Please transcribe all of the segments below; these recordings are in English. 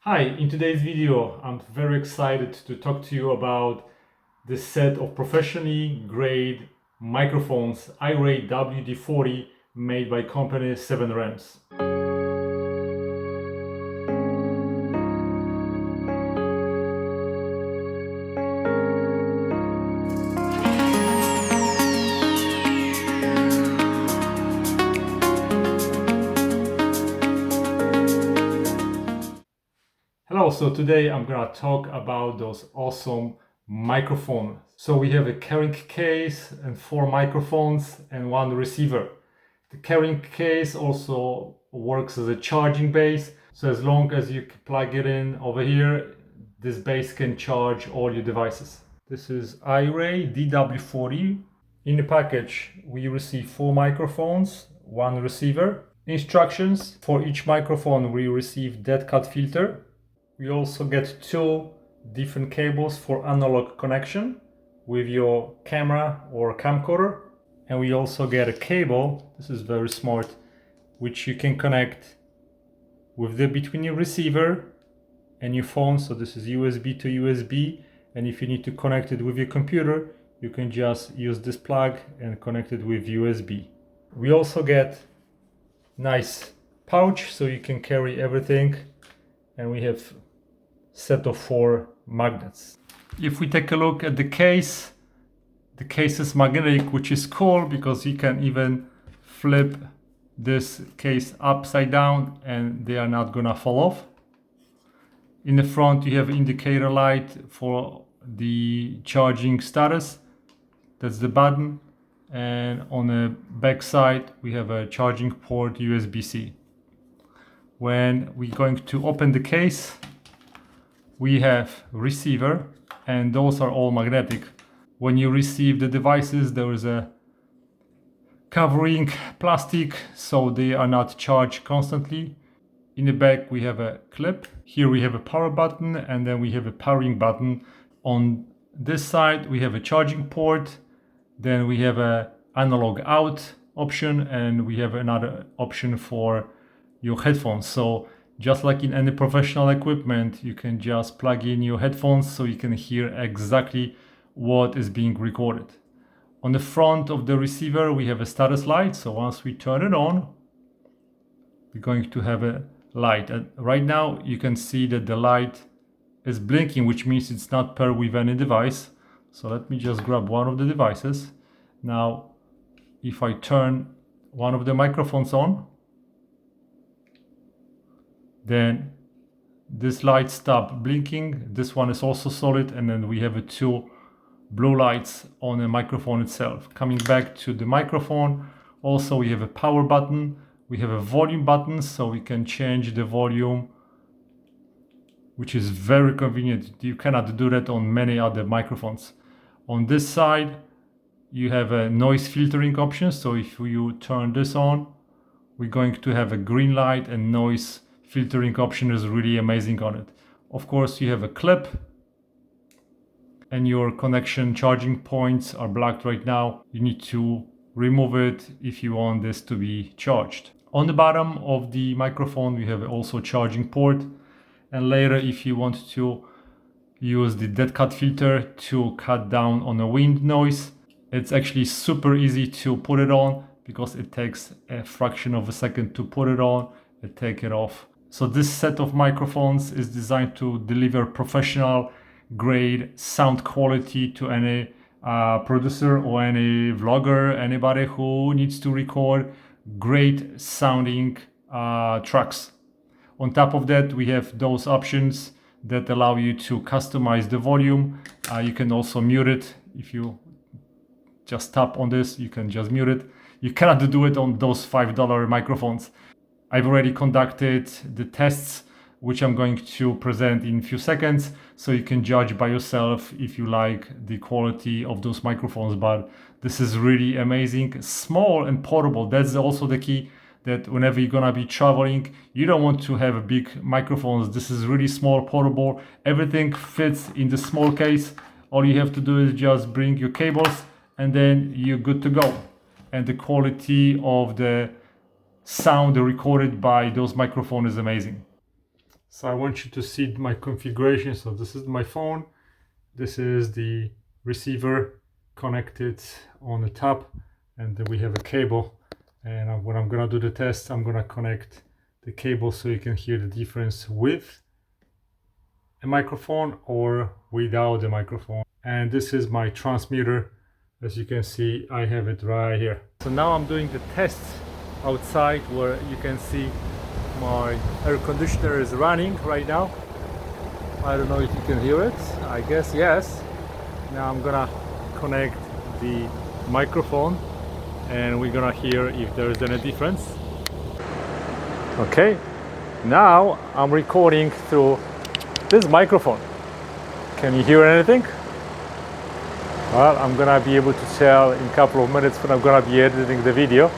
Hi, in today's video, I'm very excited to talk to you about this set of professionally grade microphones, iRay WD40, made by company 7Rems. Hello, so today I'm gonna talk about those awesome microphones. So we have a carrying case and 4 microphones and 1 receiver. The carrying case also works as a charging base. So as long as you plug it in over here, this base can charge all your devices. This is iRay DW40. In the package, we receive 4 microphones, 1 receiver. Instructions: for each microphone, we receive dead cut filter. We also get 2 different cables for analog connection with your camera or camcorder. And we also get a cable, this is very smart, which you can connect with between your receiver and your phone. So this is USB to USB. And if you need to connect it with your computer, you can just use this plug and connect it with USB. We also get nice pouch so you can carry everything. And we have set of 4 magnets. If we take a look at the case is magnetic, which is cool because you can even flip this case upside down and they are not gonna fall off. In the front you have indicator light for the charging status. That's the button. And on the back side we have a charging port USB-C. When we're going to open the case, we have receiver, and those are all magnetic. When you receive the devices, there is a covering plastic so they are not charged constantly. In the back we have a clip. Here we have a power button, and then we have a powering button. On this side we have a charging port, then we have a analog out option, and we have another option for your headphones. So just like in any professional equipment, you can just plug in your headphones so you can hear exactly what is being recorded. On the front of the receiver, we have a status light. So once we turn it on, we're going to have a light. And right now, you can see that the light is blinking, which means it's not paired with any device. So let me just grab one of the devices. Now, if I turn one of the microphones on, then this light stops blinking. This one is also solid, and then we have 2 blue lights on the microphone itself. Coming back to the microphone, also we have a power button, we have a volume button so we can change the volume, which is very convenient. You cannot do that on many other microphones. On this side you have a noise filtering option, so if you turn this on, we're going to have a green light, and noise filtering option is really amazing on it. Of course, you have a clip, and your connection charging points are blocked right now. You need to remove it if you want this to be charged. On the bottom of the microphone, we have also charging port. And later, if you want to use the dead cut filter to cut down on the wind noise, it's actually super easy to put it on because it takes a fraction of a second to put it on and take it off. So this set of microphones is designed to deliver professional grade sound quality to any producer or any vlogger, anybody who needs to record great sounding tracks. On top of that, we have those options that allow you to customize the volume. You can also mute it. If you just tap on this, you can just mute it. You cannot do it on those $5 microphones. I've already conducted the tests, which I'm going to present in a few seconds, so you can judge by yourself if you like the quality of those microphones. But this is really amazing, small and portable. That's also the key, that whenever you're gonna be traveling, you don't want to have big microphones. This is really small, portable. Everything fits in the small case. All you have to do is just bring your cables, and then you're good to go. And the quality of the sound recorded by those microphones is amazing. So I want you to see my configuration. So this is my phone. This is the receiver connected on the top, and then we have a cable. And when I'm gonna do the test, I'm gonna connect the cable so you can hear the difference with a microphone or without the microphone. And this is my transmitter. As you can see, I have it right here. So now I'm doing the test outside, where you can see my air conditioner is running right now. I don't know if you can hear it. I guess yes. Now I'm gonna connect the microphone and we're gonna hear if there is any difference. Okay, now I'm recording through this microphone. Can you hear anything? Well, I'm gonna be able to tell in a couple of minutes when I'm gonna be editing the video.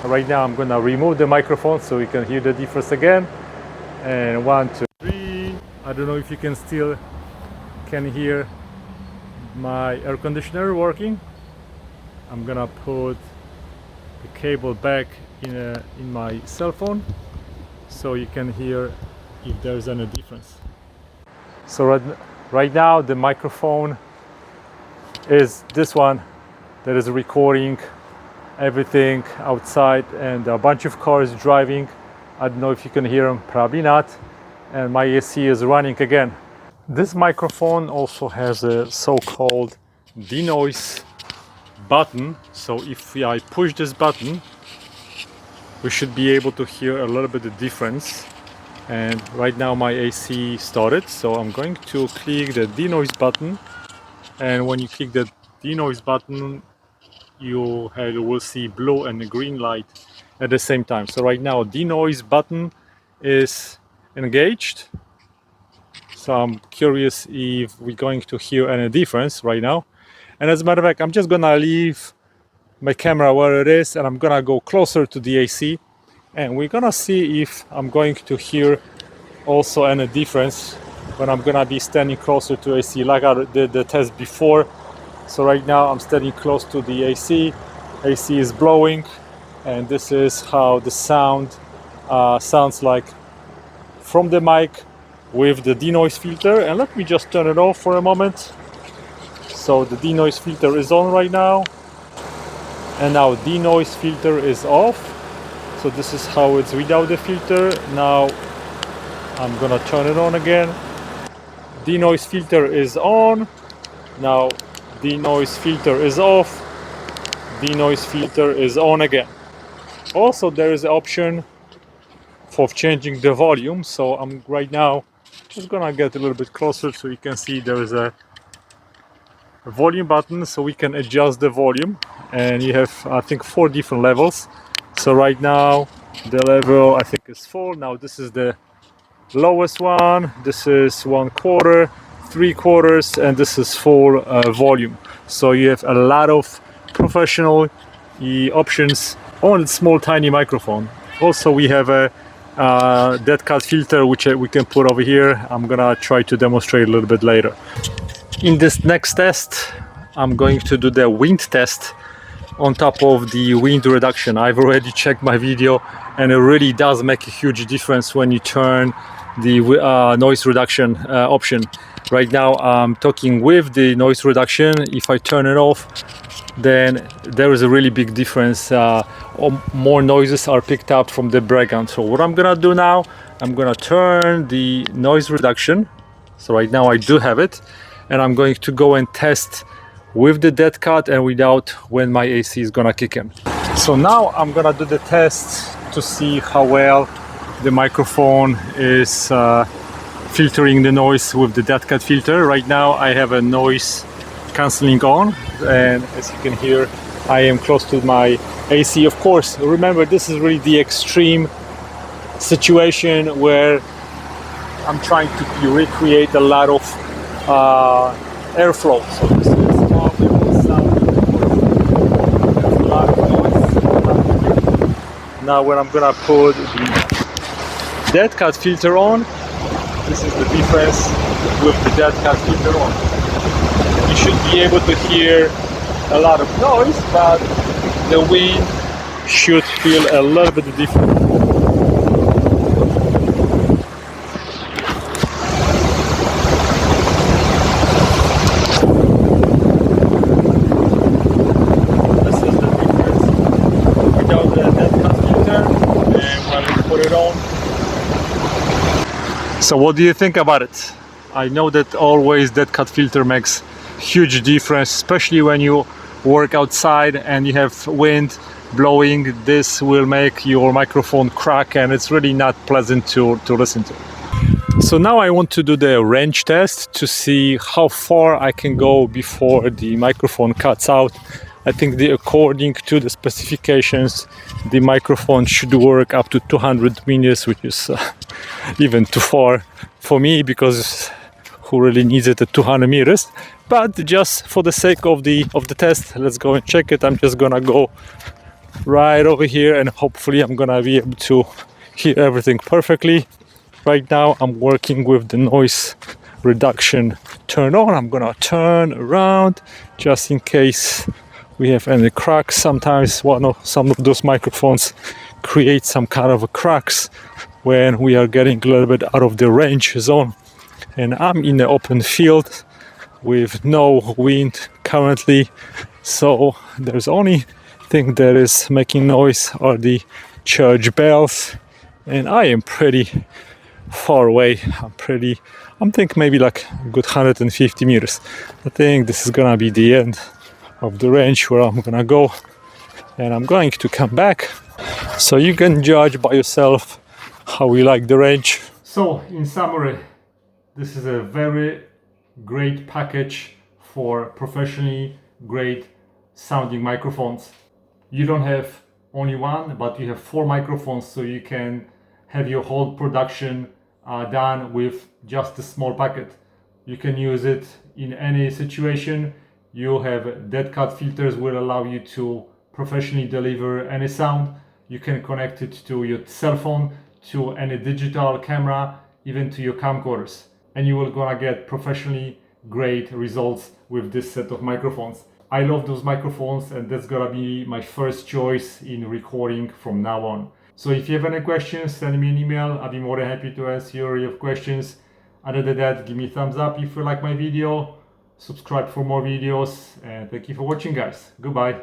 Right now I'm gonna remove the microphone so you can hear the difference again. And 1, 2, 3. I don't know if you can still hear my air conditioner working. I'm gonna put the cable back in my cell phone so you can hear if there's any difference. So right now the microphone is this one that is recording everything outside, and a bunch of cars driving. I don't know if you can hear them, probably not. And my AC is running again. This microphone also has a so-called denoise button. So if I push this button, we should be able to hear a little bit of difference. And right now my AC started, so I'm going to click the denoise button. And when you click the denoise button, you will see blue and green light at the same time. So right now denoise button is engaged. So I'm curious if we're going to hear any difference right now. And as a matter of fact, I'm just gonna leave my camera where it is and I'm gonna go closer to the AC, and we're gonna see if I'm going to hear also any difference when I'm gonna be standing closer to AC, like I did the test before. So right now I'm standing close to the AC. AC is blowing, and this is how the sound sounds like from the mic with the denoise filter. And let me just turn it off for a moment. So the denoise filter is on right now, and now denoise filter is off. So this is how it's without the filter. Now I'm gonna turn it on again. Denoise filter is on. Now denoise filter is off. Denoise filter is on again. Also, there is an option for changing the volume. So I'm right now just gonna get a little bit closer so you can see there is a volume button, so we can adjust the volume, and you have I think 4 different levels. So right now the level I think is 4. Now this is the lowest one, this is 1/4, 3/4, and this is full volume. So you have a lot of professional options on a small tiny microphone. Also we have a dead cat filter which we can put over here. I'm gonna try to demonstrate a little bit later. In this next test I'm going to do the wind test on top of the wind reduction. I've already checked my video, and it really does make a huge difference when you turn the noise reduction option. Right now I'm talking with the noise reduction. If I turn it off, then there is a really big difference. More noises are picked up from the background. So what I'm gonna do now, I'm gonna turn the noise reduction. So right now I do have it, and I'm going to go and test with the dead cut and without when my AC is gonna kick in. So now I'm gonna do the test to see how well the microphone is filtering the noise with the dead cut filter. Right now I have a noise cancelling on, and as you can hear I am close to my AC. Of course, remember this is really the extreme situation where I'm trying to recreate a lot of airflow. So this is how it will sound. There's a lot of noise. Now when I'm gonna put the dead cut filter on, this is the difference with the dead cut filter on. You should be able to hear a lot of noise, but the wind should feel a little bit different. So what do you think about it? I know that always that cut filter makes huge difference, especially when you work outside and you have wind blowing. This will make your microphone crack and it's really not pleasant to listen to. So now I want to do the range test to see how far I can go before the microphone cuts out. I think according to the specifications, the microphone should work up to 200 meters, which is even too far for me, because who really needs it at 200 meters? But just for the sake of the test, let's go and check it. I'm just gonna go right over here and hopefully I'm gonna be able to hear everything perfectly. Right now I'm working with the noise reduction turned on. I'm gonna turn around just in case we have any cracks. Sometimes some of those microphones create some kind of cracks when we are getting a little bit out of the range zone. And I'm in the open field with no wind currently, so there's only thing that is making noise are the church bells, and I am pretty far away. I'm thinking maybe like a good 150 meters. I think this is gonna be the end of the range where I'm gonna go, and I'm going to come back so you can judge by yourself how we like the range. So in summary, this is a very great package for professionally great sounding microphones. You don't have only one, but you have 4 microphones, so you can have your whole production done with just a small packet. You can use it in any situation. You have dead cut filters will allow you to professionally deliver any sound. You can connect it to your cell phone, to any digital camera, even to your camcorders, and you will gonna get professionally great results with this set of microphones. I love those microphones, and that's gonna be my first choice in recording from now on. So if you have any questions, send me an email. I'll be more than happy to answer your questions. Other than that, give me a thumbs up if you like my video, subscribe for more videos, and thank you for watching, guys. Goodbye.